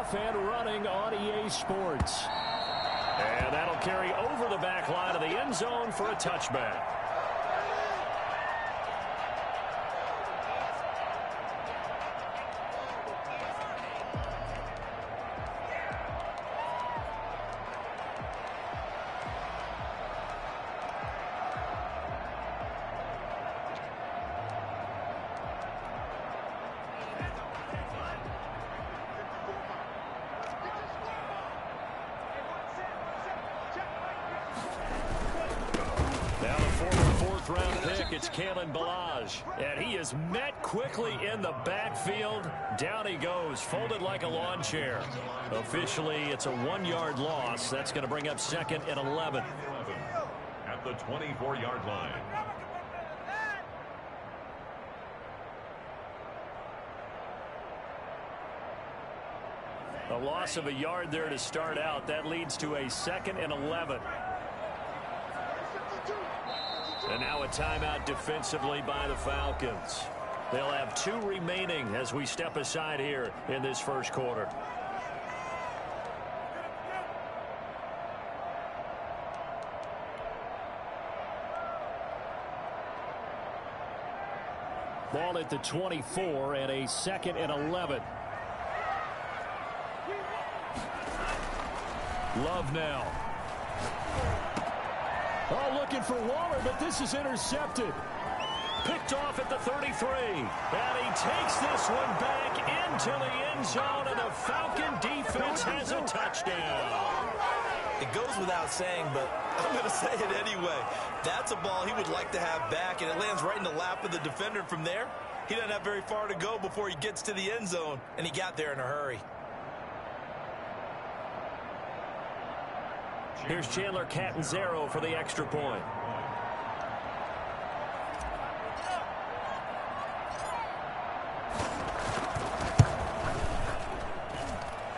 off and running on EA Sports. And that'll carry over the back line of the end zone for a touchback. It's Kalen Balaj, and he is met quickly in the backfield. Down he goes, folded like a lawn chair. Officially, it's a 1-yard loss. That's going to bring up 2nd and 11. At the 24-yard line. A loss of a yard there to start out. That leads to a 2nd and 11. And now a timeout defensively by the Falcons. They'll have 2 remaining as we step aside here in this first quarter. Ball at the 24 and a 2nd and 11. Love now. Oh, looking for Waller, but this is intercepted. Picked off at the 33. And he takes this one back into the end zone, and the Falcon defense has a touchdown. It goes without saying, but I'm going to say it anyway. That's a ball he would like to have back, and it lands right in the lap of the defender. From there, he doesn't have very far to go before he gets to the end zone, and he got there in a hurry. Here's Chandler Catanzaro for the extra point.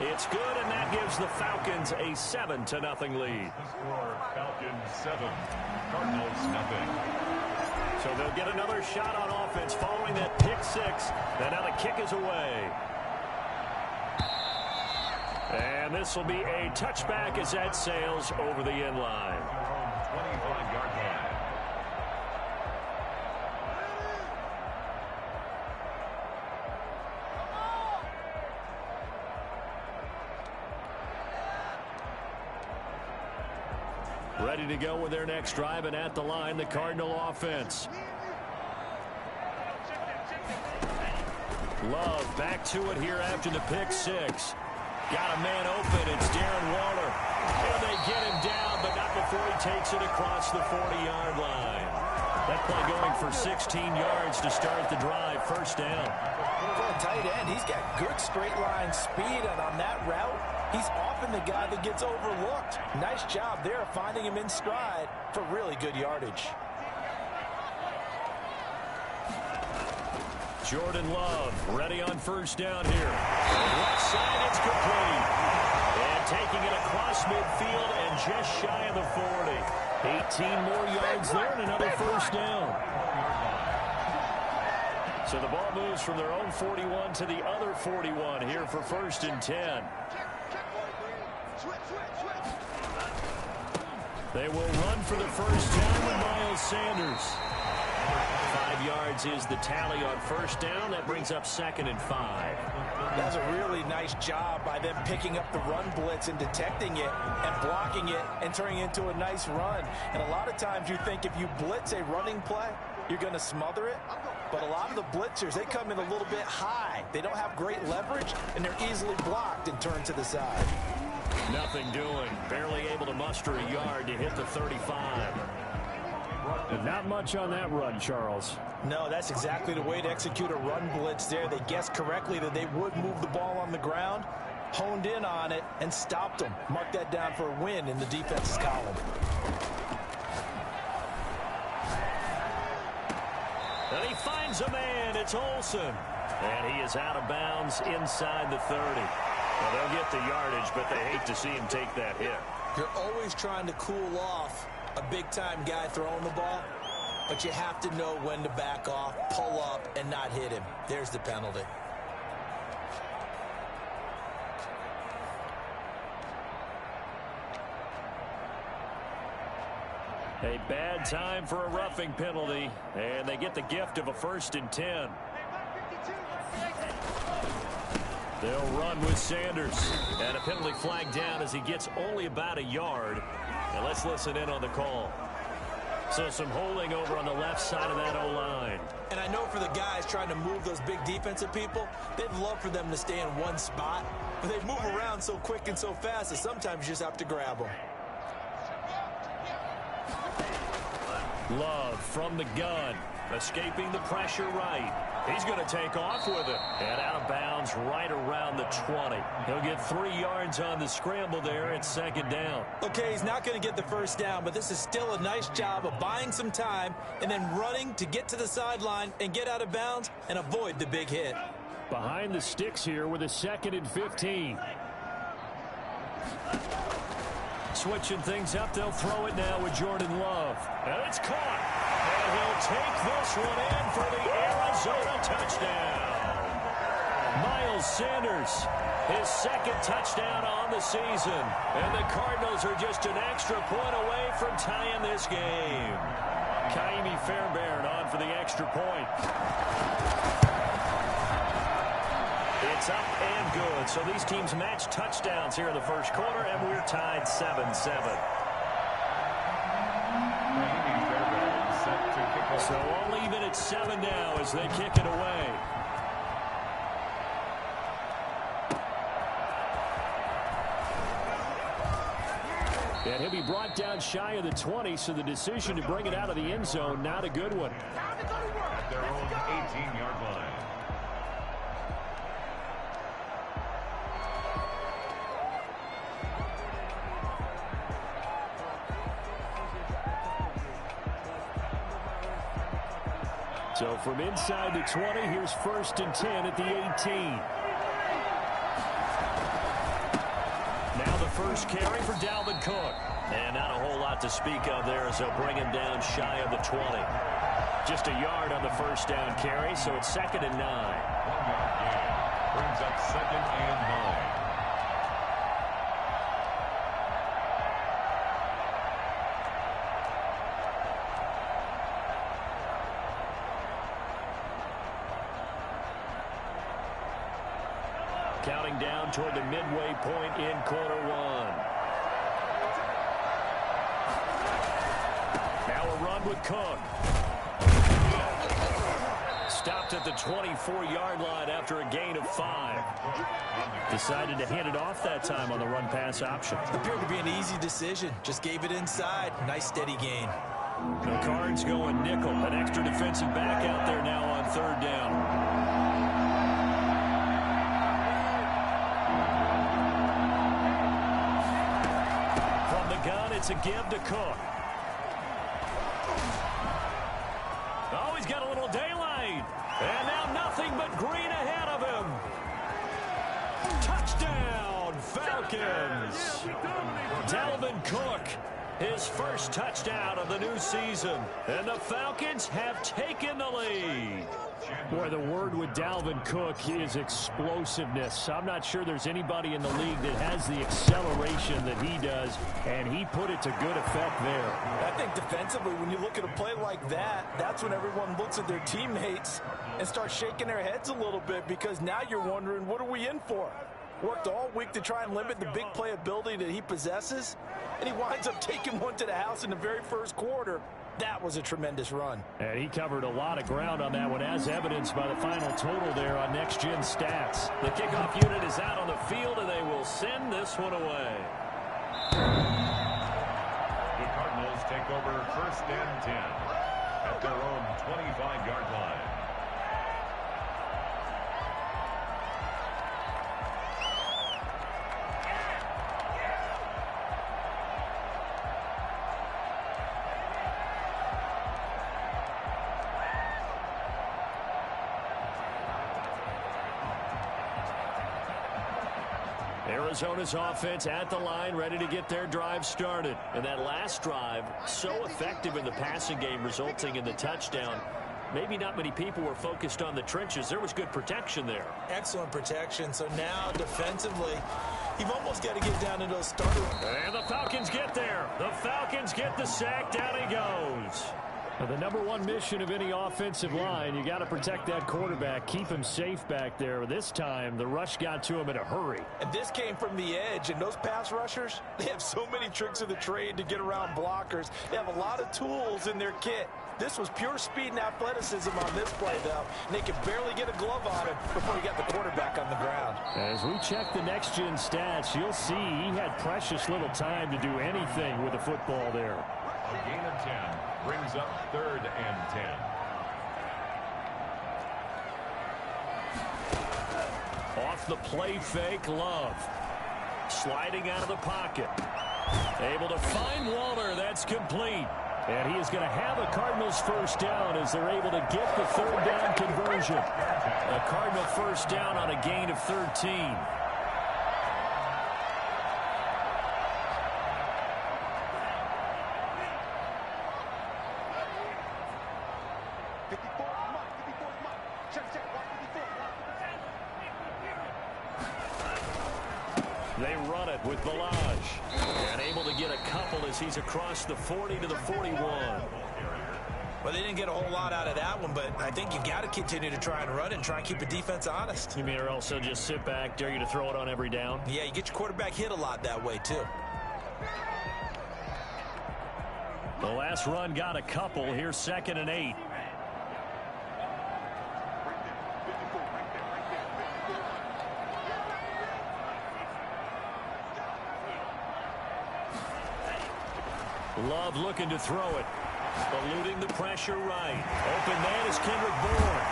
It's good, and that gives the Falcons a 7-0 lead. The score, Falcons 7, Cardinals nothing. So they'll get another shot on offense following that pick 6. And now the kick is away. And this will be a touchback as that sails over the end line. 25-yard line. Ready to go with their next drive, and at the line, the Cardinal offense. Love back to it here after the pick 6. Got a man open. It's Darren Waller. And they get him down, but not before he takes it across the 40-yard line. That play going for 16 yards to start the drive. First down. For a tight end, he's got good straight line speed, and on that route, he's often the guy that gets overlooked. Nice job there of finding him in stride for really good yardage. Jordan Love ready on first down here. Left side, it's complete. And taking it across midfield and just shy of the 40. 18 more yards there and another first down. So the ball moves from their own 41 to the other 41 here for 1st and 10. They will run for the first time with Miles Sanders. 5 yards is the tally on first down. That brings up 2nd and 5. That's a really nice job by them picking up the run blitz and detecting it and blocking it and turning it into a nice run. And a lot of times you think if you blitz a running play, you're going to smother it. But a lot of the blitzers, they come in a little bit high. They don't have great leverage, and they're easily blocked and turned to the side. Nothing doing. Barely able to muster a yard to hit the 35. Not much on that run, Charles. No, that's exactly the way to execute a run blitz there. They guessed correctly that they would move the ball on the ground, honed in on it, and stopped them. Mark that down for a win in the defense's column. And he finds a man. It's Olsen. And he is out of bounds inside the 30. Well, they'll get the yardage, but they hate to see him take that hit. You're always trying to cool off a big-time guy throwing the ball, but you have to know when to back off, pull up, and not hit him. There's the penalty. A bad time for a roughing penalty, and they get the gift of a 1st and 10. They'll run with Sanders, and a penalty flag down as he gets only about a yard. And let's listen in on the call. So some holding over on the left side of that O-line. And I know for the guys trying to move those big defensive people, they'd love for them to stay in one spot, but they move around so quick and so fast that sometimes you just have to grab them. Love from the gun, escaping the pressure right. He's going to take off with it. And out of bounds right around the 20. He'll get 3 yards on the scramble there at 2nd down. Okay, he's not going to get the 1st down, but this is still a nice job of buying some time and then running to get to the sideline and get out of bounds and avoid the big hit. Behind the sticks here with a 2nd and 15. Switching things up, they'll throw it now with Jordan Love. And it's caught. And he'll take this one in for the Arizona touchdown. Miles Sanders, his 2nd touchdown on the season. And the Cardinals are just an extra point away from tying this game. Kaimi Fairbairn on for the extra point. It's up and good. So these teams match touchdowns here in the 1st quarter, and we're tied 7-7. So all even at 7 now as they kick it away. And he'll be brought down shy of the 20, so the decision to bring it out of the end zone, not a good one. At their own 18-yard line. So from inside the 20, here's 1st and 10 at the 18. Now the first carry for Dalvin Cook. And not a whole lot to speak of there as they'll bring him down shy of the 20. Just a yard on the 1st down carry, so it's 2nd and 9. 1-yard gain. Brings up 2nd and 9. Counting down toward the midway point in quarter 1. Now a run with Cook. Stopped at the 24-yard line after a gain of 5. Decided to hand it off that time on the run-pass option. Appeared to be an easy decision. Just gave it inside. Nice steady gain. The Cards going nickel. An extra defensive back out there now on 3rd down. It's a give to Cook. Oh, he's got a little daylight. And now nothing but green ahead of him. Touchdown, Falcons. Dalvin Cook, his 1st touchdown of the new season. And the Falcons have taken the lead. Boy, the word with Dalvin Cook is explosiveness. I'm not sure there's anybody in the league that has the acceleration that he does, and he put it to good effect there. I think defensively, when you look at a play like that, that's when everyone looks at their teammates and starts shaking their heads a little bit, because now you're wondering, what are we in for? Worked all week to try and limit the big playability that he possesses, and he winds up taking one to the house in the very 1st quarter. That was a tremendous run. And he covered a lot of ground on that one, as evidenced by the final total there on Next Gen Stats. The kickoff unit is out on the field, and they will send this one away. The Cardinals take over 1st and 10 at their own 25-yard line. Arizona's offense at the line, ready to get their drive started. And that last drive, so effective in the passing game, resulting in the touchdown. Maybe not many people were focused on the trenches. There was good protection there. Excellent protection. So now defensively, You've almost got to get down to those starter. And the Falcons get there. The Falcons get the sack. Down he goes. The number one mission of any offensive line, you got to protect that quarterback, keep him safe back there. This time, the rush got to him in a hurry. And this came from the edge, and those pass rushers, they have so many tricks of the trade to get around blockers. They have a lot of tools in their kit. This was pure speed and athleticism on this play, though. And they could barely get a glove on him before he got the quarterback on the ground. As we check the next-gen stats, you'll see he had precious little time to do anything with the football there. A gain of 10 brings up 3rd and 10. Off the play fake, Love. Sliding out of the pocket. Able to find Waller. That's complete. And he is going to have a Cardinals first down as they're able to get the 3rd down conversion. A Cardinal first down on a gain of 13. They run it with Balaj. And able to get a couple as he's across the 40 to the 41. Well, they didn't get a whole lot out of that one, but I think you got to continue to try and run and try and keep the defense honest. You mean or else they'll just sit back, dare you to throw it on every down? Yeah, you get your quarterback hit a lot that way, too. The last run got a couple. Here's 2nd and 8. Love looking to throw it. Eluding the pressure right. Open man is Kendrick Bourne.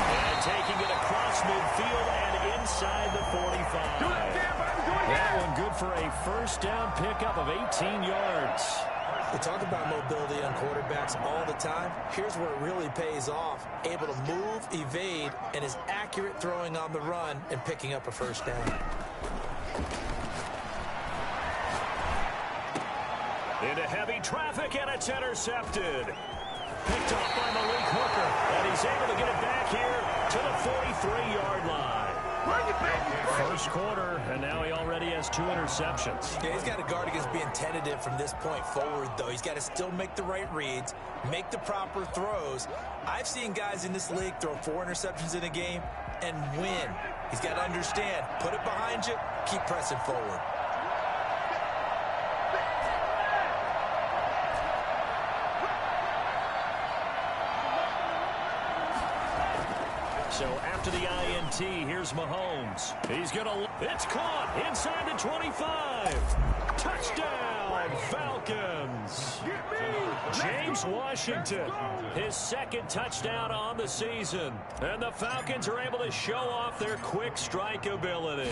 And taking it across midfield and inside the 45. That one good for a first down pickup of 18 yards. We talk about mobility on quarterbacks all the time. Here's where it really pays off. Able to move, evade, and is accurate throwing on the run and picking up a first down. Into heavy traffic, and it's intercepted. Picked off by Malik Hooker, and he's able to get it back here to the 43-yard line. First quarter, and now he already has 2 interceptions. Yeah, he's got to guard against being tentative from this point forward, though. He's got to still make the right reads, make the proper throws. I've seen guys in this league throw 4 interceptions in a game and win. He's got to understand, put it behind you, keep pressing forward. So after the INT, here's Mahomes. He's going to... It's caught inside the 25. Touchdown, Falcons. James Washington, his 2nd touchdown on the season. And the Falcons are able to show off their quick strike ability.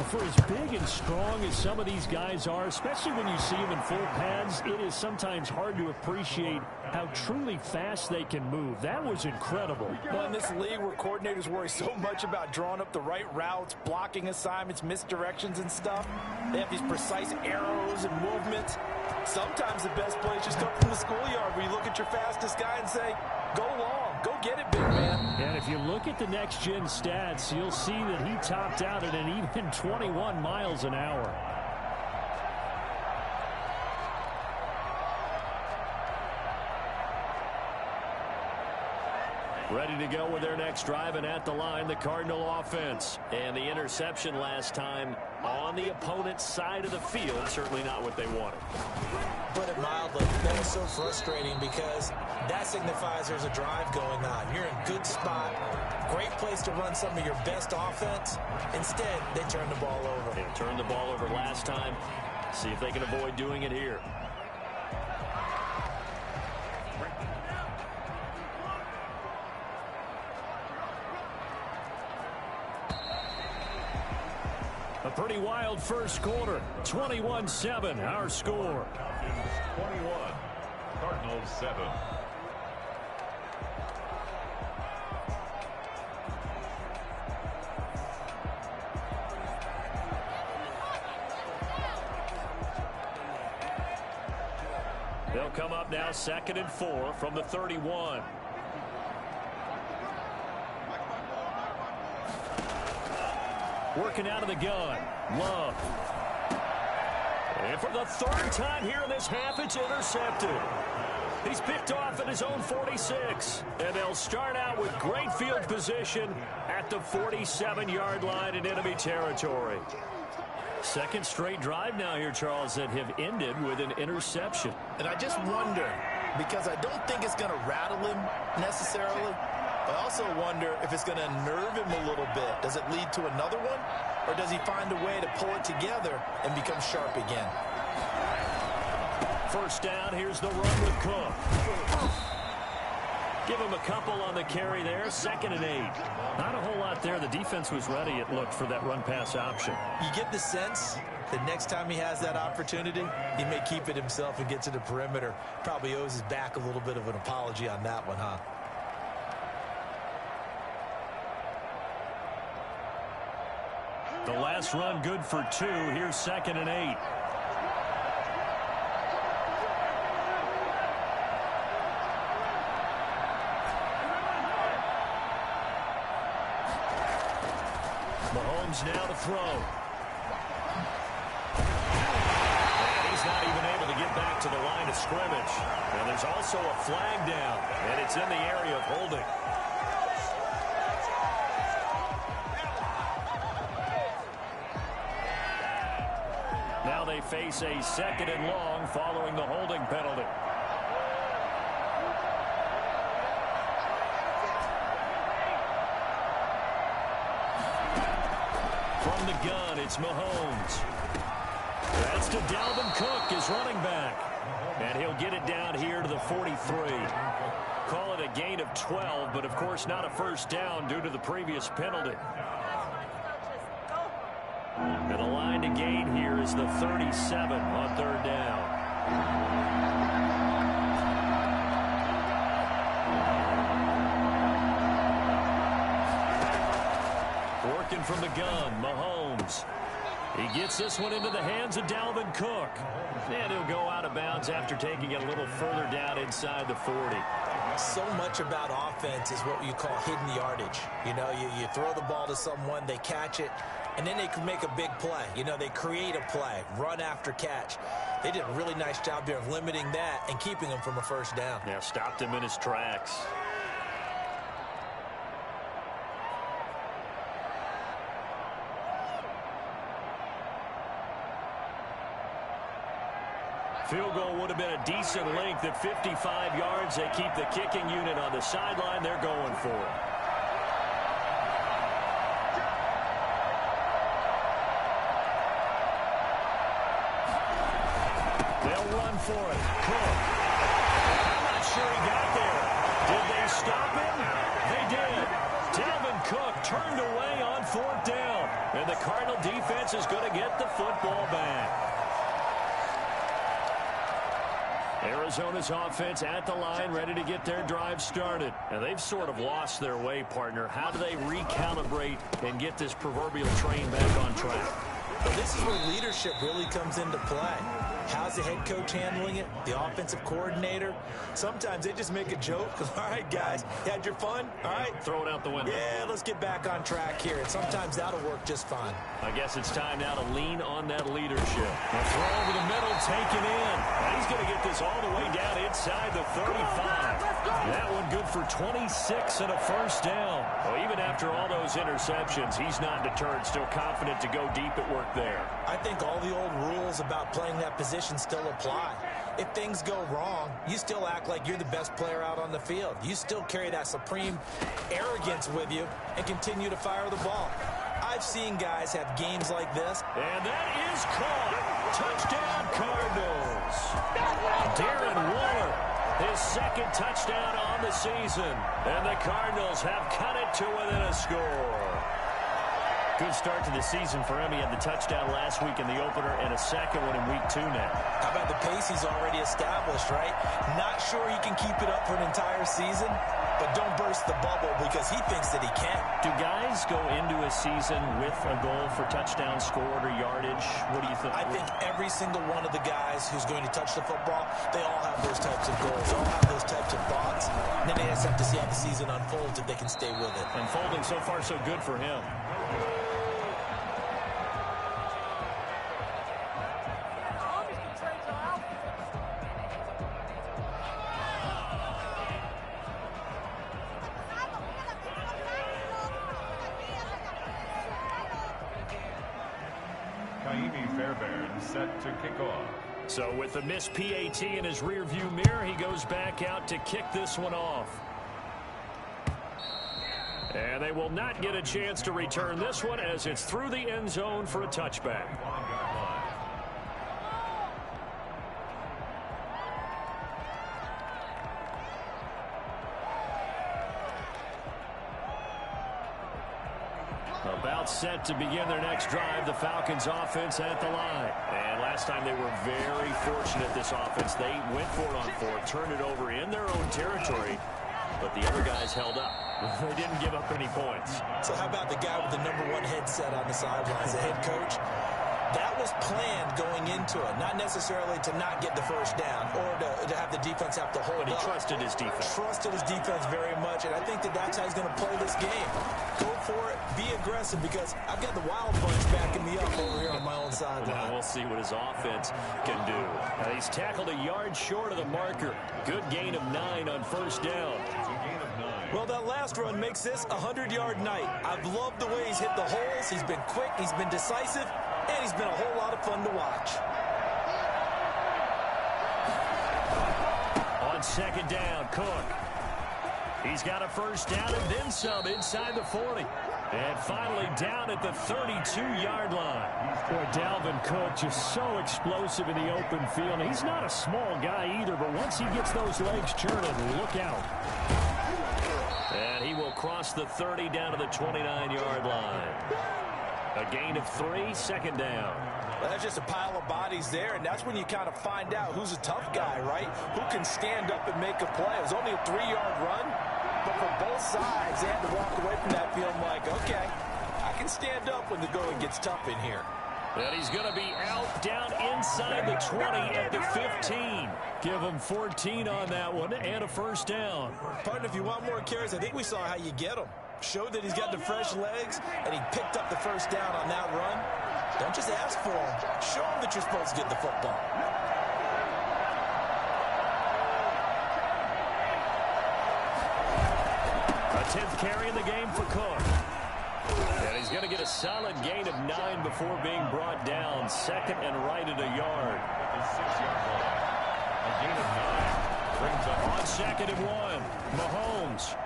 For as big and strong as some of these guys are, especially when you see them in full pads, it is sometimes hard to appreciate how truly fast they can move. That was incredible. Well, in this league where coordinators worry so much about drawing up the right routes, blocking assignments, misdirections and stuff, they have these precise arrows and movements. Sometimes the best plays just come from the schoolyard where you look at your fastest guy and say, go long, go get it, big man. And if you look at the next-gen stats, you'll see that he topped out at an even 21 miles an hour. Ready to go with their next drive, and at the line, the Cardinal offense. And the interception last time on the opponent's side of the field, certainly not what they wanted. Put it mildly, that is so frustrating because that signifies there's a drive going on. You're in a good spot, great place to run some of your best offense. Instead, they turn the ball over. They turned the ball over last time. See if they can avoid doing it here. A pretty wild first quarter. 21-7, our score. 21, Cardinals 7. They'll come up now 2nd and 4 from the 31. Working out of the gun. Love. And for the third time here in this half, it's intercepted. He's picked off at his own 46. And they'll start out with great field position at the 47-yard line in enemy territory. Second straight drive now here, Charles, that have ended with an interception. And I just wonder, because I don't think it's going to rattle him necessarily. I also wonder if it's going to unnerve him a little bit. Does it lead to another one? Or does he find a way to pull it together and become sharp again? First down, here's the run with Cook. Give him a couple on the carry there, 2nd and 8. Not a whole lot there. The defense was ready, it looked, for that run-pass option. You get the sense that next time he has that opportunity, he may keep it himself and get to the perimeter. Probably owes his back a little bit of an apology on that one, huh? The last run good for 2. Here's 2nd and 8. Mahomes now to throw. And he's not even able to get back to the line of scrimmage. And there's also a flag down, and it's in the area of holding. Now they face a 2nd and long following the holding penalty. From the gun, it's Mahomes. That's to Dalvin Cook, his running back. And he'll get it down here to the 43. Call it a gain of 12, but of course not a first down due to the previous penalty. And the line to gain here is the 37 on 3rd down. Working from the gun, Mahomes. He gets this one into the hands of Dalvin Cook. And he'll go out of bounds after taking it a little further down inside the 40. So much about offense is what you call hidden yardage. You know, you throw the ball to someone, they catch it, and then they can make a big play. You know, they create a play, run after catch. They did a really nice job there of limiting that and keeping him from a first down. Yeah, stopped him in his tracks. Field goal would have been a decent length at 55 yards. They keep the kicking unit on the sideline. They're going for it. They'll run for it. Cook. I'm not sure he got there. Did they stop him? They did. Dalvin Cook turned away on 4th down. And the Cardinal defense is going to get the football back. Arizona's offense at the line, ready to get their drive started. And they've sort of lost their way, partner. How do they recalibrate and get this proverbial train back on track? Well, this is where leadership really comes into play. How's the head coach handling it? The offensive coordinator? Sometimes they just make a joke. All right, guys, you had your fun? All right. Throw it out the window. Yeah, let's get back on track here. And sometimes that'll work just fine. I guess it's time now to lean on that leadership. A throw over the middle, taken in. And he's going to get this all the way down inside the 35. That one good for 26 and a first down. Well, even after all those interceptions, he's not deterred, still confident to go deep at work there. I think all the old rules about playing that position still apply. If things go wrong, you still act like you're the best player out on the field. You still carry that supreme arrogance with you and continue to fire the ball. I've seen guys have games like this. And that is caught. Touchdown, Cardinals. Darren Waller, his 2nd touchdown on the season. And the Cardinals have cut it to within a score. Good start to the season for him. He had the touchdown last week in the opener and a second one in week 2 now. How about the pace he's already established, right? Not sure he can keep it up for an entire season, but don't burst the bubble because he thinks that he can. Do guys go into a season with a goal for touchdown scored or yardage? What do you think? I think every single one of the guys who's going to touch the football, they all have those types of goals. They all have those types of thoughts. And then they just have to see how the season unfolds if they can stay with it. Unfolding so far so good for him. Kaimi Fairbairn set to kick off. So with the missed PAT in his rearview mirror, he goes back out to kick this one off. And they will not get a chance to return this one as it's through the end zone for a touchback. About set to begin their next drive, the Falcons offense at the line. And last time they were very fortunate, this offense. They went for it on fourth, turned it over in their own territory, but the other guys held up. They didn't give up any points. So how about the guy with the #1 headset on the sidelines, the head coach? That was planned going into it, not necessarily to not get the first down or to have the defense have to hold up. But he trusted his defense. Trusted his defense very much, and I think that's how he's going to play this game. Go for it, be aggressive, because I've got the Wild Bunch backing me up over here on my own sideline. We'll see what his offense can do. He's tackled a yard short of the marker. Good gain of 9 on first down. Well, that last run makes this a 100-yard night. I've loved the way he's hit the holes. He's been quick, he's been decisive, and he's been a whole lot of fun to watch. On second down, Cook. He's got a first down and then some inside the 40. And finally down at the 32-yard line. Boy, Dalvin Cook just so explosive in the open field. He's not a small guy either, but once he gets those legs churning, look out. And he will cross the 30 down to the 29-yard line. A gain of 3, second down. Well, that's just a pile of bodies there, and that's when you kind of find out who's a tough guy, right? Who can stand up and make a play. It was only a 3-yard run, but for both sides, they had to walk away from that feeling like, okay, I can stand up when the going gets tough in here. And he's going to be out down inside the 20 at the 15. Give him 14 on that one and a first down. Partner, if you want more carries, I think we saw how you get them. Showed that he's got the fresh legs, and he picked up the first down on that run. Don't just ask for him. Show him that you're supposed to get the football. A 10th carry in the game for Cook. And he's going to get a solid gain of 9 before being brought down. Second and right at a yard. The 6-yard line. A gain of 9 brings up on second and 1. Mahomes.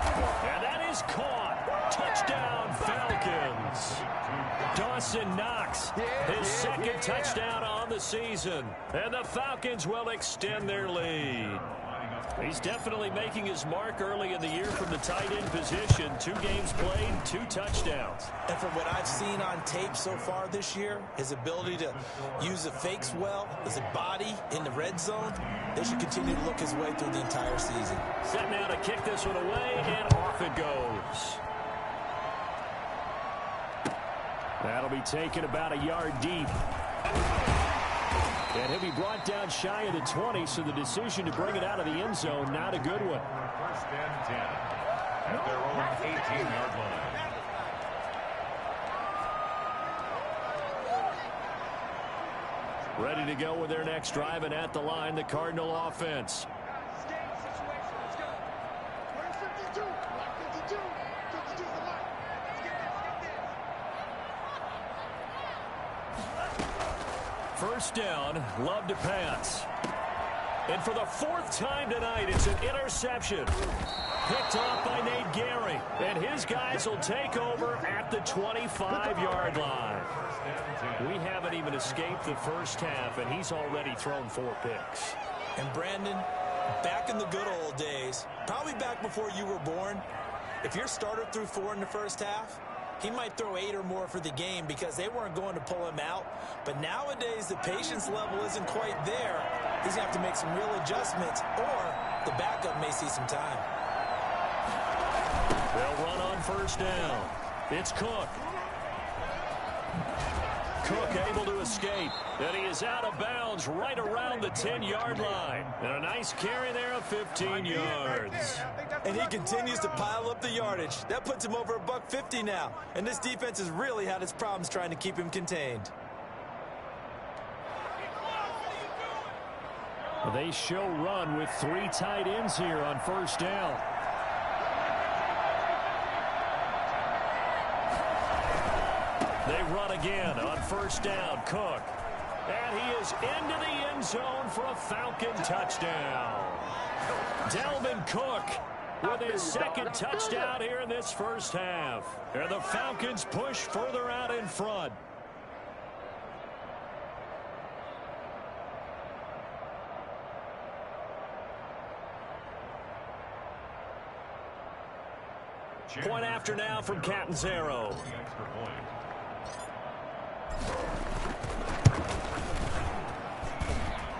And that is caught. Touchdown, Falcons. Dawson Knox, his second touchdown on the season. And the Falcons will extend their lead. He's definitely making his mark early in the year from the tight end position. 2 games played, 2 touchdowns. And from what I've seen on tape so far this year, his ability to use the fakes well, his body in the red zone, they should continue to look his way through the entire season. Set now to kick this one away, and off it goes. That'll be taken about a yard deep. And he'll be brought down shy of the 20, so the decision to bring it out of the end zone, not a good one. First and 10 at their own 18-yard line. Ready to go with their next drive, and at the line, the Cardinal offense. First down, Love to pass. And for the 4th time tonight, it's an interception. Picked off by Nate Gary. And his guys will take over at the 25-yard line. We haven't even escaped the first half, and he's already thrown 4 picks. And Brandon, back in the good old days, probably back before you were born, if your starter threw 4 in the first half, he might throw 8 or more for the game because they weren't going to pull him out. But nowadays, the patience level isn't quite there. He's going to have to make some real adjustments, or the backup may see some time. They'll run on first down. It's Cook. Cook able to escape. And he is out of bounds right around the 10-yard line. And a nice carry there of 15 yards. And he continues to pile up the yardage. That puts him over $150 now. And this defense has really had its problems trying to keep him contained. They show run with 3 tight ends here on first down. They run again on first down. Cook. And he is into the end zone for a Falcon touchdown. Dalvin Cook with his second touchdown here in this first half. And the Falcons push further out in front. Point after now from Catanzaro.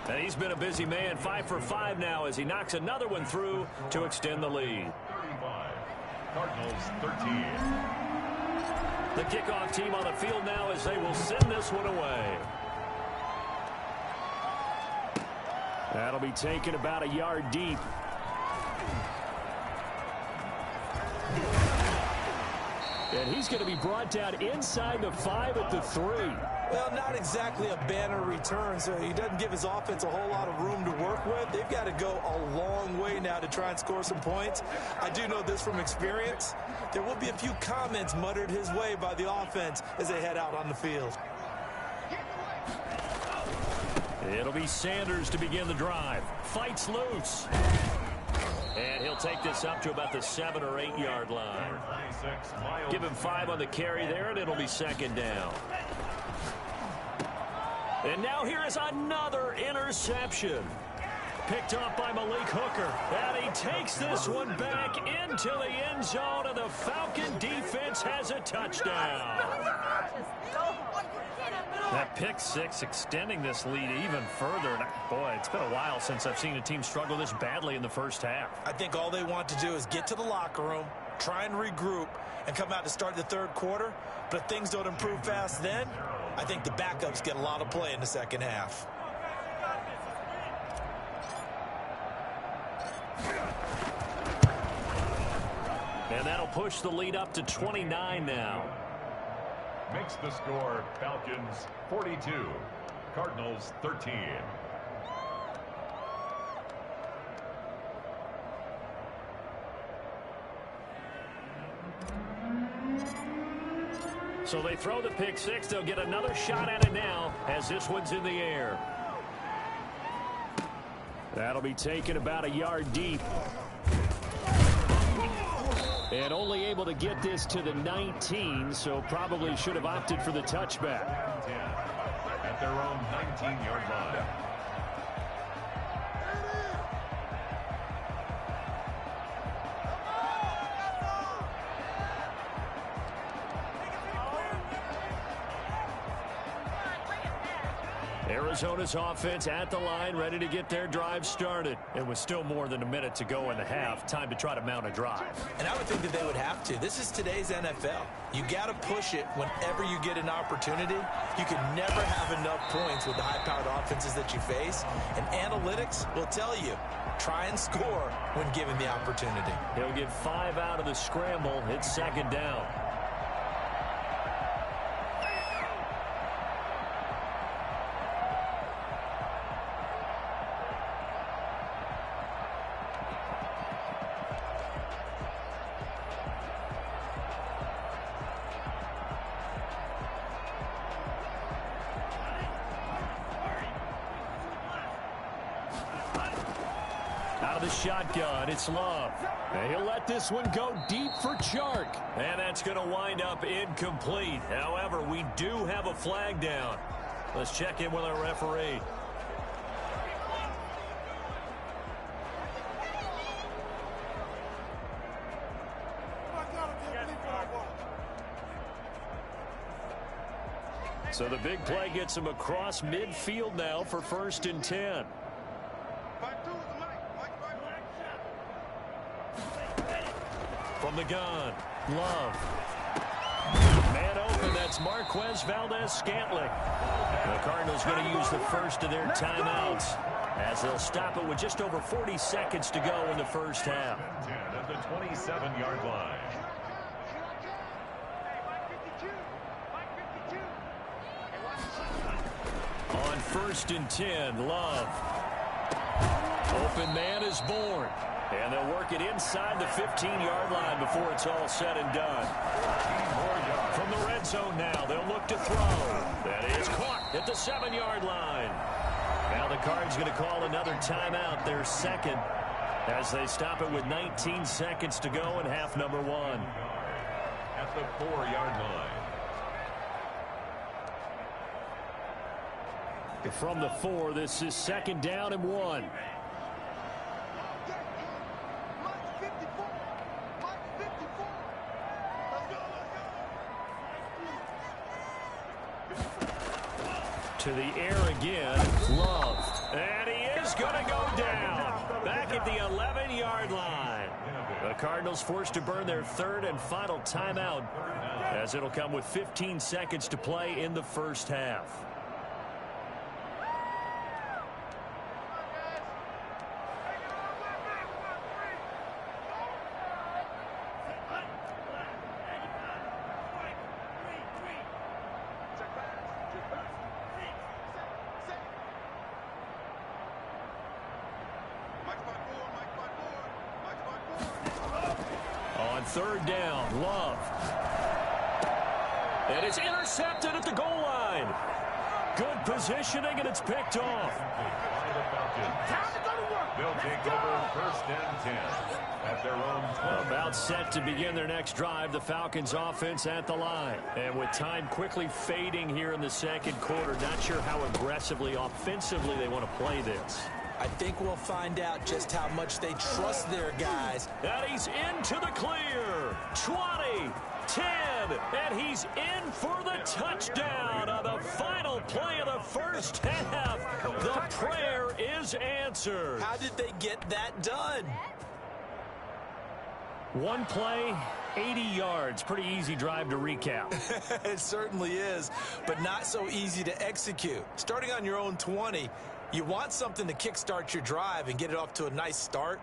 And he's been a busy man, 5 for 5 now as he knocks another one through to extend the lead. 35. Cardinals 13. The kickoff team on the field now as they will send this one away. That'll be taken about a yard deep. And he's going to be brought down inside the 5 at the 3. Well, not exactly a banner return, so he doesn't give his offense a whole lot of room to work with. They've got to go a long way now to try and score some points. I do know this from experience. There will be a few comments muttered his way by the offense as they head out on the field. It'll be Sanders to begin the drive. Fights loose. And he'll take this up to about the 7 or 8 yard line. Give him 5 on the carry there, and it'll be second down. And now here is another interception. Picked up by Malik Hooker. And he takes this one back into the end zone, and the Falcon defense has a touchdown. That pick six extending this lead even further. And boy, it's been a while since I've seen a team struggle this badly in the first half. I think all they want to do is get to the locker room, try and regroup, and come out to start the third quarter. But if things don't improve fast then, I think the backups get a lot of play in the second half. And that'll push the lead up to 29 now. Makes the score Falcons 42, Cardinals 13. So they throw the pick six. They'll get another shot at it now as this one's in the air. That'll be taken about a yard deep. And only able to get this to the 19, so probably should have opted for the touchback. At their own 19-yard line. Arizona's offense at the line, ready to get their drive started. It was still more than a minute to go in the half. Time to try to mount a drive. And I would think that they would have to. This is today's NFL. You got to push it whenever you get an opportunity. You can never have enough points with the high-powered offenses that you face. And analytics will tell you, try and score when given the opportunity. He'll get 5 out of the scramble. It's second down. Out of the shotgun, it's Love. And he'll let this one go deep for Chark. And that's going to wind up incomplete. However, we do have a flag down. Let's check in with our referee. So the big play gets him across midfield now for 1st and 10. From the gun, Love. Man open, that's Marquez Valdez-Scantling. The Cardinals going to use the first of their timeouts as they'll stop it with just over 40 seconds to go in the first half. 10 at the 27-yard line. On 1st and 10, Love. Open man is born. And they'll work it inside the 15-yard line before it's all said and done. From the red zone now, they'll look to throw. That is caught at the 7-yard line. Now the Cards going to call another timeout, their second, as they stop it with 19 seconds to go in half number 1. At the 4-yard line. From the 4, this is 2nd down and 1. To the air again, Love. And he is going to go down. Back at the 11-yard line. The Cardinals forced to burn their 3rd and final timeout, as it'll come with 15 seconds to play in the first half. On 3rd down, Love. And it's intercepted at the goal line. Good positioning, and it's picked off. They'll take over 1st and 10 at their own 12. About set to begin their next drive, the Falcons offense at the line. And with time quickly fading here in the second quarter, not sure how aggressively, offensively they want to play this. I think we'll find out just how much they trust their guys. And he's into the clear. 20, 10, and he's in for the touchdown on the final play of the first half. The prayer is answered. How did they get that done? One play, 80 yards. Pretty easy drive to recap. It certainly is, but not so easy to execute. Starting on your own 20, you want something to kickstart your drive and get it off to a nice start.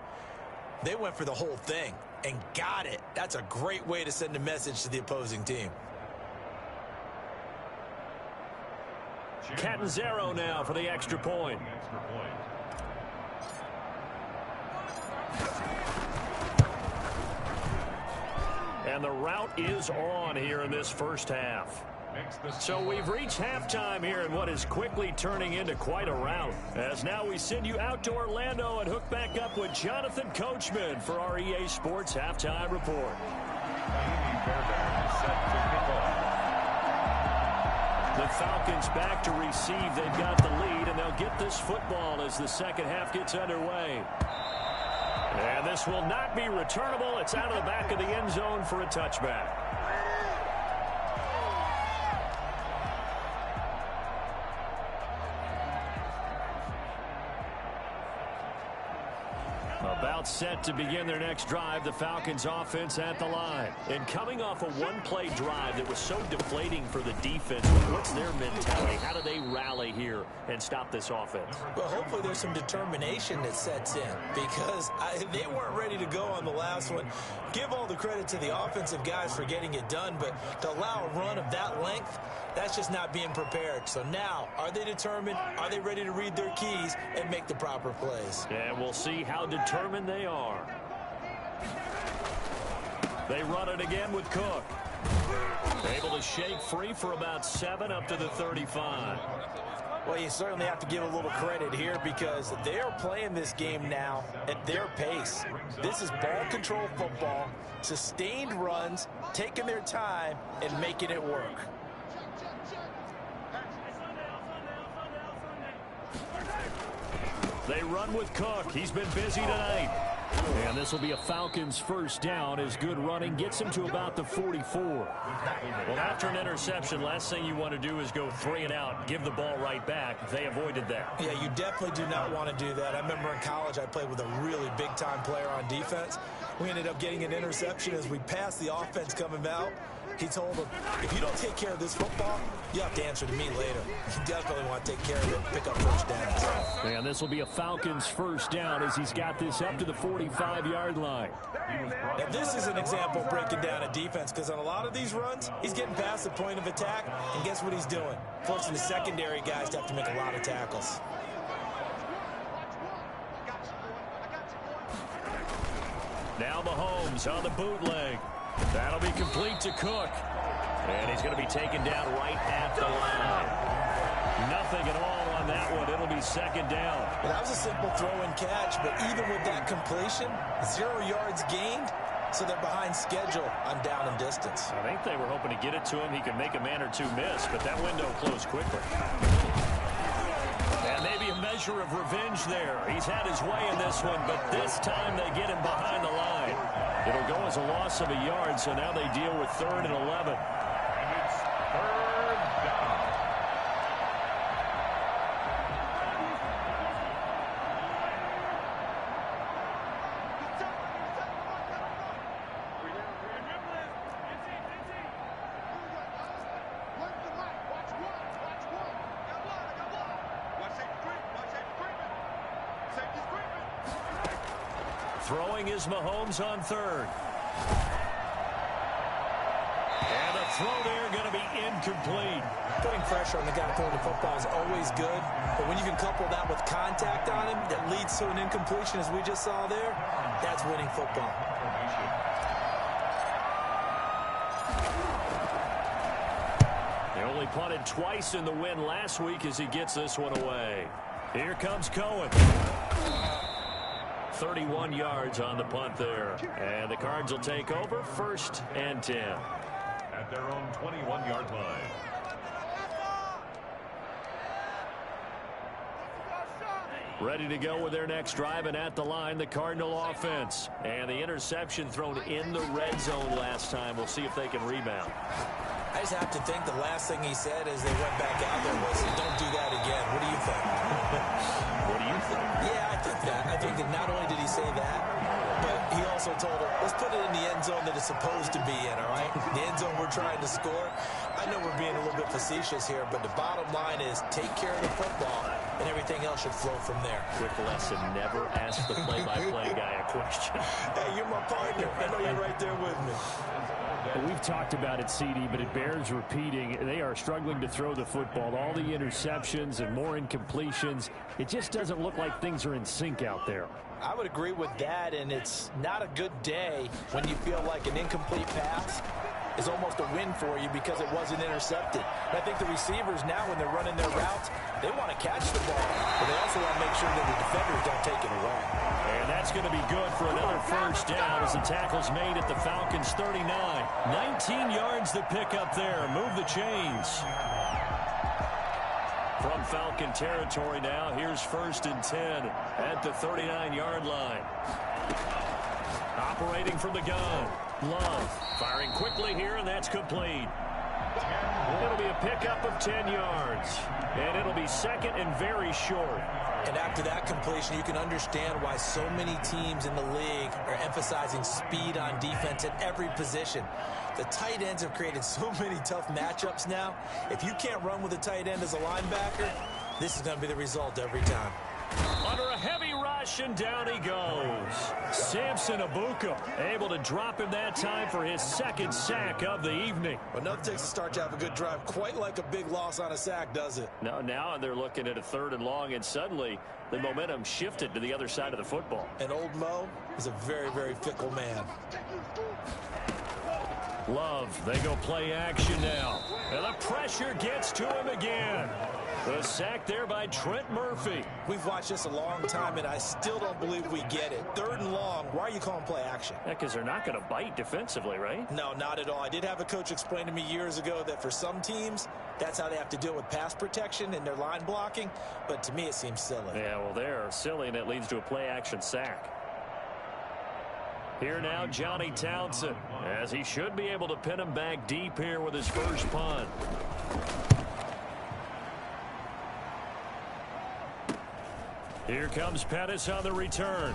They went for the whole thing and got it. That's a great way to send a message to the opposing team. Catanzaro now for the extra point. And the route is on here in this first half. So we've reached halftime here in what is quickly turning into quite a rout. As now we send you out to Orlando and hook back up with Jonathan Coachman for our EA Sports Halftime Report. The Falcons back to receive. They've got the lead, and they'll get this football as the second half gets underway. And this will not be returnable. It's out of the back of the end zone for a touchback. About set to begin their next drive, the Falcons offense at the line. And coming off a one-play drive that was so deflating for the defense, what's their mentality? How do they rally here and stop this offense? Well, hopefully there's some determination that sets in, because they weren't ready to go on the last one. Give all the credit to the offensive guys for getting it done, but to allow a run of that length, that's just not being prepared. So now, are they determined? Are they ready to read their keys and make the proper plays? And we'll see how determined they are. They run it again with Cook. Able to shake free for about 7 up to the 35. Well, you certainly have to give a little credit here, because they're playing this game now at their pace. This is ball control football, sustained runs, taking their time, and making it work. They run with Cook. He's been busy tonight. And this will be a Falcons first down as good running gets him to about the 44. Well, after an interception, last thing you want to do is go 3 and out, give the ball right back. They avoided that. Yeah, you definitely do not want to do that. I remember in college I played with a really big-time player on defense. We ended up getting an interception as we passed the offense coming out. He told him, if you don't take care of this football, you have to answer to me later. You definitely want to take care of it, pick up first downs. And this will be a Falcons first down as he's got this up to the 45-yard line. Now, this is an example of breaking down a defense, because on a lot of these runs, he's getting past the point of attack, and guess what he's doing? Forcing the secondary guys to have to make a lot of tackles. Now Mahomes on the bootleg. That'll be complete to Cook. And he's going to be taken down right at the line. Nothing at all on that one. It'll be second down. Well, that was a simple throw and catch, but even with that completion, 0 yards gained. So they're behind schedule on down and distance. I think they were hoping to get it to him. He could make a man or two miss, but that window closed quickly. And maybe a measure of revenge there. He's had his way in this one, but this time they get him behind the line. It'll go as a loss of a yard, so now they deal with 3rd and 11. And it's 3rd down. Throwing is Mahomes on 3rd. And the throw there going to be incomplete. Putting pressure on the guy throwing the football is always good, but when you can couple that with contact on him that leads to an incompletion, as we just saw there, that's winning football. They only punted twice in the win last week as he gets this one away. Here comes Cohen. 31 yards on the punt there. And the Cards will take over 1st and 10. At their own 21-yard line. Ready to go with their next drive, and at the line, the Cardinal offense. And the interception thrown in the red zone last time. We'll see if they can rebound. I just have to think the last thing he said as they went back out there was, don't do that again. What do you think? What do you think? Yeah, I think that. I think that not only did he say that, but he also told her, let's put it in the end zone that it's supposed to be in, all right? The end zone we're trying to score. I know we're being a little bit facetious here, but the bottom line is take care of the football, and everything else should flow from there. Quick lesson, never ask the play-by-play guy a question. Hey, you're my partner. I know you're right there with me. We've talked about it, CD, but it bears repeating. They are struggling to throw the football. All the interceptions and more incompletions. It just doesn't look like things are in sync out there. I would agree with that, and it's not a good day when you feel like an incomplete pass is almost a win for you because it wasn't intercepted. And I think the receivers now, when they're running their routes, they want to catch the ball, but they also want to make sure that the defenders don't take it away. And that's going to be good for another 1st down as the tackle's made at the Falcons' 39. 19 yards to pick up there. Move the chains. From Falcon territory now, here's 1st and 10 at the 39-yard line. Operating from the gun. Love firing quickly here, and that's complete. It'll be a pickup of 10 yards, and it'll be 2nd and very short. And after that completion, you can understand why so many teams in the league are emphasizing speed on defense at every position. The tight ends have created so many tough matchups now. If you can't run with a tight end as a linebacker, this is going to be the result every time. Under a heavy rush, and down he goes. Samson Abuka able to drop him that time for his 2nd sack of the evening. Well, nothing takes a start to have a good drive quite like a big loss on a sack, does it? No, now they're looking at a 3rd and long, and suddenly the momentum shifted to the other side of the football. And old Mo is a very, very fickle man. Love, they go play action now. And the pressure gets to him again. The sack there by Trent Murphy. We've watched this a long time, and I still don't believe we get it. 3rd and long, why are you calling play action? Yeah, because they're not going to bite defensively, right? No, not at all. I did have a coach explain to me years ago that for some teams, that's how they have to deal with pass protection and their line blocking. But to me, it seems silly. Yeah, well, they're silly, and it leads to a play action sack. Here now, Johnny Townsend, as he should be able to pin him back deep here with his first punt. Here comes Pettis on the return.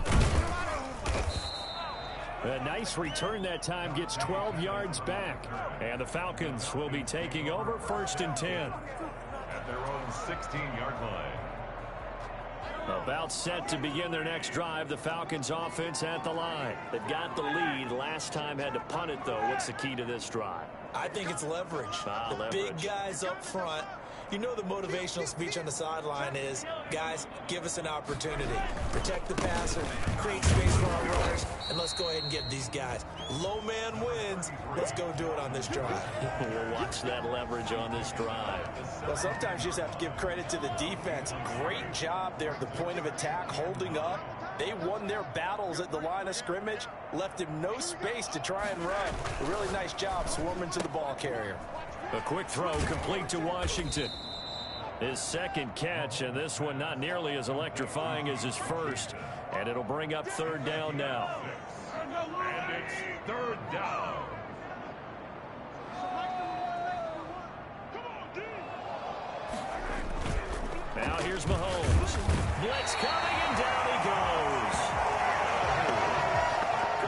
A nice return that time, gets 12 yards back. And the Falcons will be taking over 1st and 10. At their own 16-yard line. About set to begin their next drive, the Falcons offense at the line. They've got the lead. Last time had to punt it, though. What's the key to this drive? I think it's leverage. Leverage. Big guys up front. You know the motivational speech on the sideline is, guys, give us an opportunity. Protect the passer, create space for our runners, and let's go ahead and get these guys. Low man wins. Let's go do it on this drive. We'll watch that leverage on this drive. Well, sometimes you just have to give credit to the defense. Great job there at the point of attack, holding up. They won their battles at the line of scrimmage, left him no space to try and run. A really nice job swarming to the ball carrier. A quick throw complete to Washington. His second catch, and this one not nearly as electrifying as his first. And it'll bring up third down now. And it's third down. Now here's Mahomes. Blitz coming, and down he goes.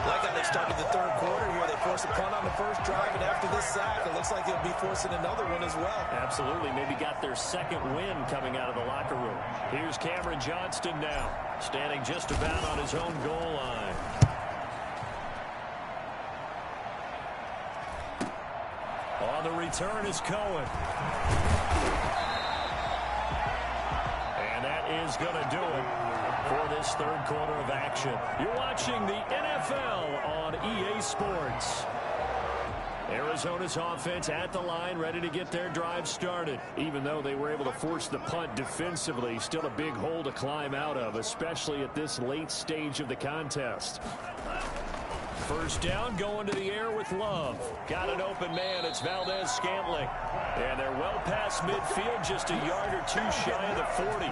Like how they started the third quarter here. They forced a punt on the first drive, and after this sack, it looks like they'll be forcing another one as well. Absolutely. Maybe got their second win coming out of the locker room. Here's Cameron Johnston now, standing just about on his own goal line. On the return is Cohen. And that is going to do it for this third quarter of action. You're watching the NFL on EA Sports. Arizona's offense at the line, ready to get their drive started. Even though they were able to force the punt defensively, still a big hole to climb out of, especially at this late stage of the contest. First down, going to the air with Love. Got an open man. It's Valdez-Scantling. And they're well past midfield, just a yard or two shy of the 40.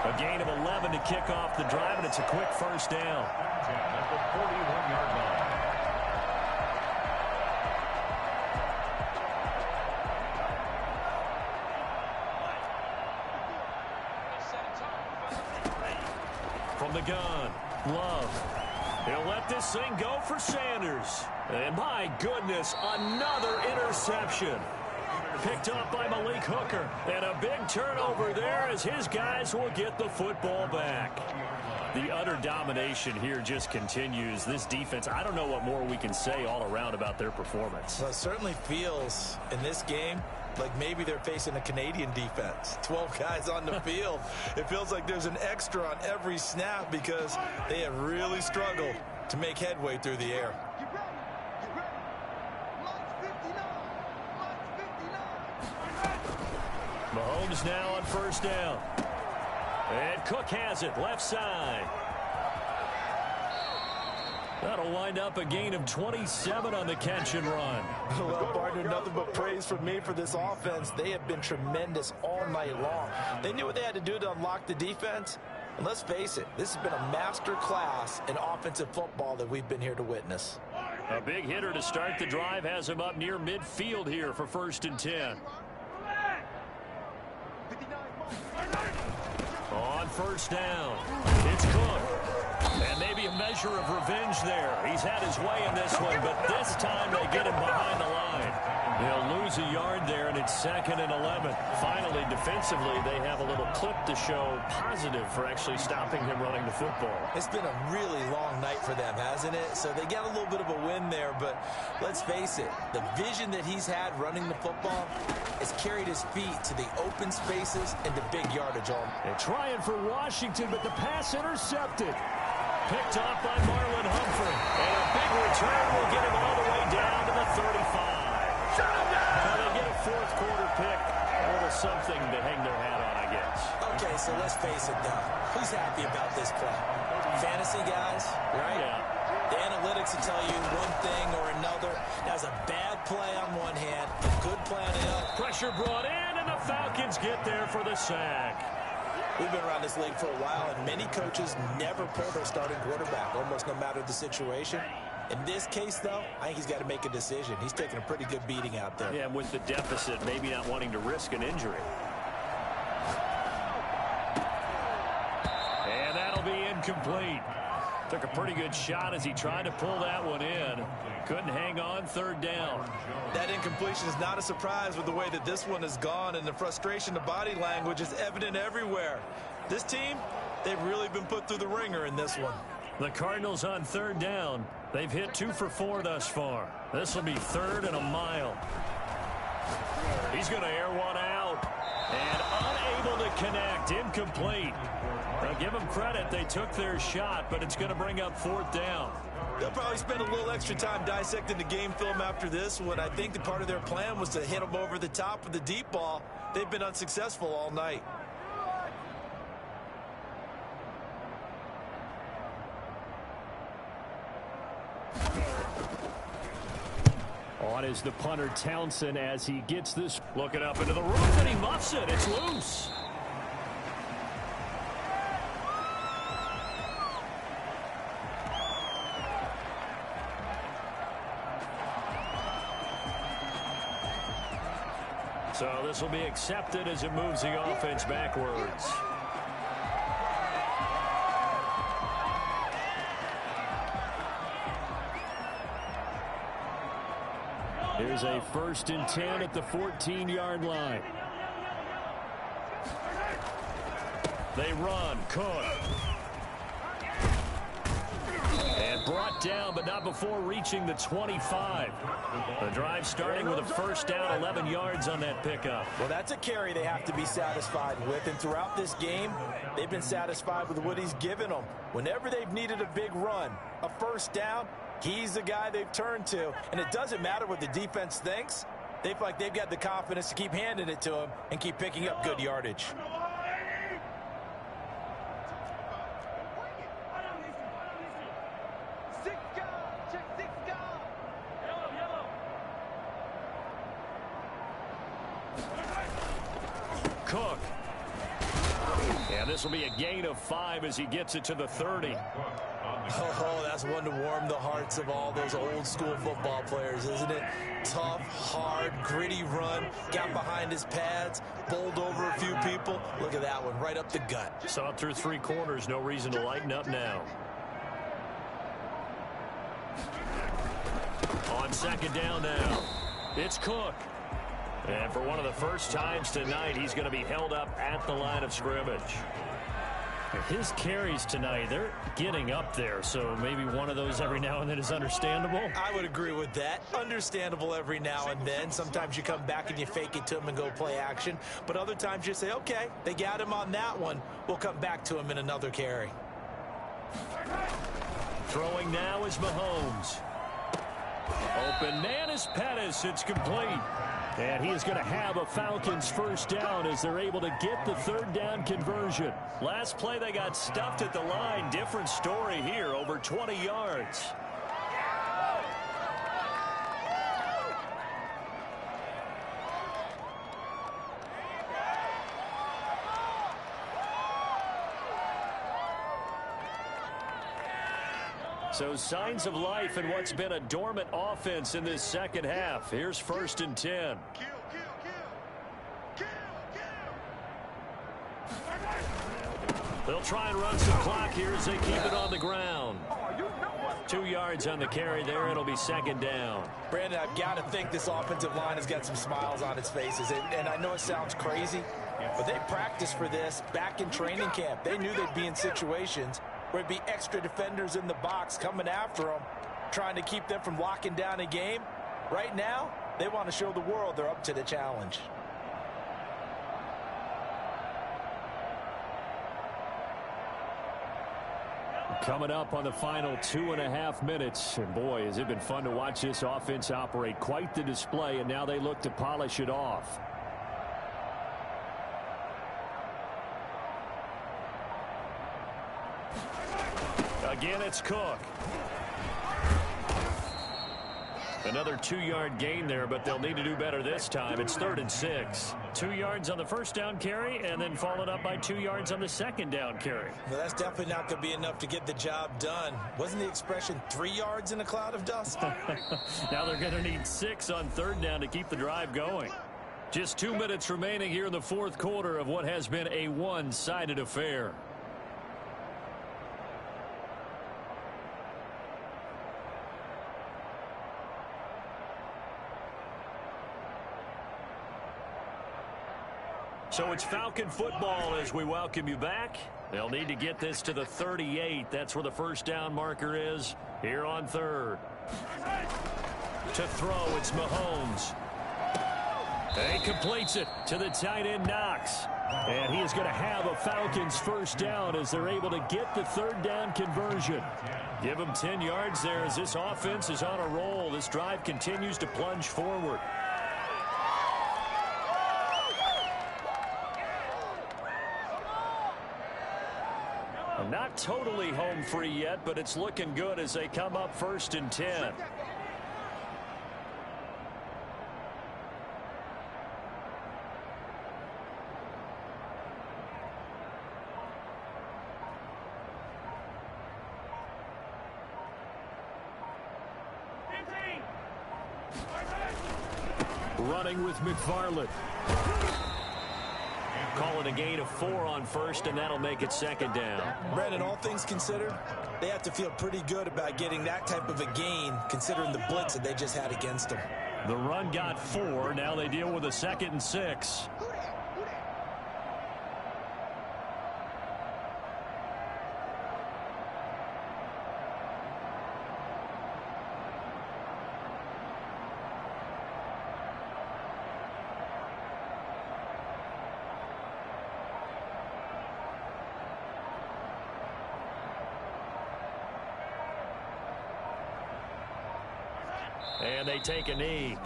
A gain of 11 to kick off the drive, and it's a quick first down. At the 41-yard line. From the gun, Love. He'll let this thing go for Sanders. And my goodness, another interception. Picked up by Malik Hooker. And a big turnover there as his guys will get the football back. The utter domination here just continues. This defense, I don't know what more we can say all around about their performance. Well, it certainly feels in this game like maybe they're facing a Canadian defense. 12 guys on the field. It feels like there's an extra on every snap because they have really struggled to make headway through the air. Mahomes now on first down. And Cook has it, left side. That'll wind up a gain of 27 on the catch and run. Well, partner, nothing but praise from me for this offense. They have been tremendous all night long. They knew what they had to do to unlock the defense. And let's face it, this has been a master class in offensive football that we've been here to witness. A big hitter to start the drive has him up near midfield here for 1st and 10. On first down, it's Cook. And maybe a measure of revenge there. He's had his way in this one, but this time they get him behind the line. They'll lose a yard there, and it's 2nd and 11. Finally, defensively, they have a little clip to show positive for actually stopping him running the football. It's been a really long night for them, hasn't it? So they got a little bit of a win there, but let's face it, the vision that he's had running the football has carried his feet to the open spaces and the big yardage. They're trying for Washington, but the pass intercepted. Picked off by Marlon Humphrey. And a big return will get him all the way down to the 35. Now they get a 4th quarter pick. A little something to hang their hat on, I guess. Okay, so let's face it, though. Who's happy about this play? Fantasy guys, right? Yeah. The analytics will tell you one thing or another. That's a bad play on one hand, a good play on the other. Pressure brought in, and the Falcons get there for the sack. We've been around this league for a while, and many coaches never pull their starting quarterback, almost no matter the situation. In this case, though, I think he's got to make a decision. He's taking a pretty good beating out there. Yeah, with the deficit, maybe not wanting to risk an injury. And that'll be incomplete. Took a pretty good shot as he tried to pull that one in. Couldn't hang on, 3rd down. That incompletion is not a surprise with the way that this one has gone, and the frustration, the body language is evident everywhere. This team, they've really been put through the ringer in this one. The Cardinals on 3rd down. They've hit 2 for 4 thus far. This will be 3rd and a mile. He's going to air one out. And connect. Incomplete. Now give them credit. They took their shot, but it's going to bring up 4th down. They'll probably spend a little extra time dissecting the game film after this one. I think the part of their plan was to hit them over the top with the deep ball. They've been unsuccessful all night. On is the punter Townsend as he gets this. Looking up into the roof, and he muffs it. It's loose. So this will be accepted as it moves the offense backwards. Here's a 1st and 10 at the 14-yard line. They run. Cook. And brought down, but not before reaching the 25. The drive starting with a 1st down, 11 yards on that pickup. Well, that's a carry they have to be satisfied with. And throughout this game, they've been satisfied with what he's given them. Whenever they've needed a big run, a 1st down, he's the guy they've turned to. And it doesn't matter what the defense thinks. They feel like they've got the confidence to keep handing it to him and keep picking up good yardage. Cook. And this will be a gain of 5 as he gets it to the 30. Oh, that's one to warm the hearts of all those old school football players, isn't it? Tough, hard, gritty run. Got behind his pads, bowled over a few people. Look at that one, right up the gut. Saw it through 3 corners. No reason to lighten up now. On 2nd down now. It's Cook. And for one of the first times tonight, he's going to be held up at the line of scrimmage. His carries tonight, they're getting up there, so maybe one of those every now and then is understandable. I would agree with that. Understandable every now and then. Sometimes you come back and you fake it to him and go play action. But other times you say, okay, they got him on that one. We'll come back to him in another carry. Throwing now is Mahomes. Open man is Pettis. It's complete. And he is going to have a Falcons 1st down as they're able to get the 3rd down conversion. Last play they got stuffed at the line. Different story here, over 20 yards. So signs of life in what's been a dormant offense in this 2nd half. Here's 1st and 10. They'll try and run some clock here as they keep it on the ground. 2 yards on the carry there. It'll be 2nd down. Brandon, I've got to think this offensive line has got some smiles on its faces. And I know it sounds crazy, but they practiced for this back in training camp. They knew they'd be in situations where it'd be extra defenders in the box coming after them, trying to keep them from locking down a game. Right now, they want to show the world they're up to the challenge. Coming up on the final 2.5 minutes. And boy, has it been fun to watch this offense operate. Quite the display, and now they look to polish it off. Again, it's Cook. Another 2-yard gain there, but they'll need to do better this time. It's 3rd and 6. 2 yards on the 1st down carry, and then followed up by 2 yards on the 2nd down carry. Well, that's definitely not going to be enough to get the job done. Wasn't the expression 3 yards in a cloud of dust? Now they're going to need 6 on 3rd down to keep the drive going. Just 2 minutes remaining here in the 4th quarter of what has been a one-sided affair. So it's Falcon football as we welcome you back. They'll need to get this to the 38. That's where the 1st down marker is here on 3rd. To throw, it's Mahomes. And he completes it to the tight end, Knox. And he is going to have a Falcons first down as they're able to get the third down conversion. Give them 10 yards there as this offense is on a roll. This drive continues to plunge forward. Not totally home free yet, but it's looking good as they come up 1st and 10. Running with McFarland. Call it a gain of 4 on first, and that'll make it 2nd down. Brandon, all things considered, they have to feel pretty good about getting that type of a gain, considering the blitz that they just had against them. The run got 4. Now they deal with a 2nd and 6. And they take a knee.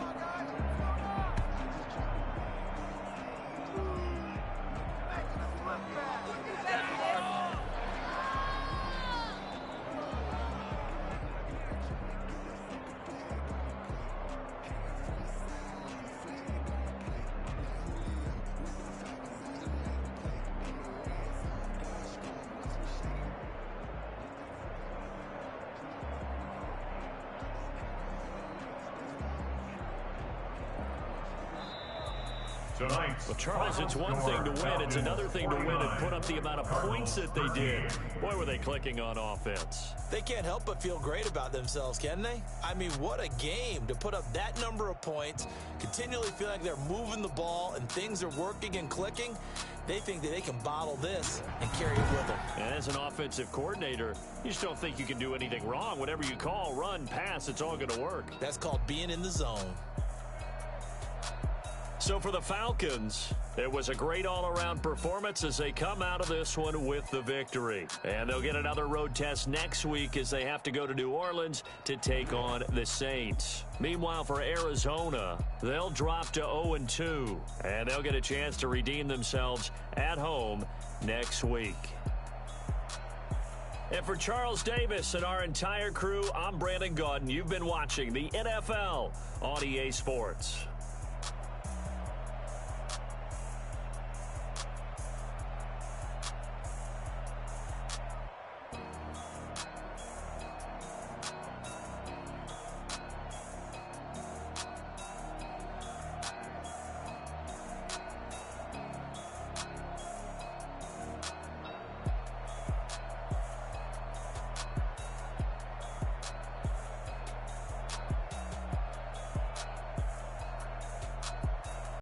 Well, Charles, it's one thing to win. It's another thing to win and put up the amount of points that they did. Boy, were they clicking on offense. They can't help but feel great about themselves, can they? I mean, what a game to put up that number of points, continually feel like they're moving the ball and things are working and clicking. They think that they can bottle this and carry it with them. And as an offensive coordinator, you just don't think you can do anything wrong. Whatever you call, run, pass, it's all going to work. That's called being in the zone. So for the Falcons, it was a great all-around performance as they come out of this one with the victory. And they'll get another road test next week as they have to go to New Orleans to take on the Saints. Meanwhile, for Arizona, they'll drop to 0-2, and they'll get a chance to redeem themselves at home next week. And for Charles Davis and our entire crew, I'm Brandon Gaudin. You've been watching the NFL on EA Sports.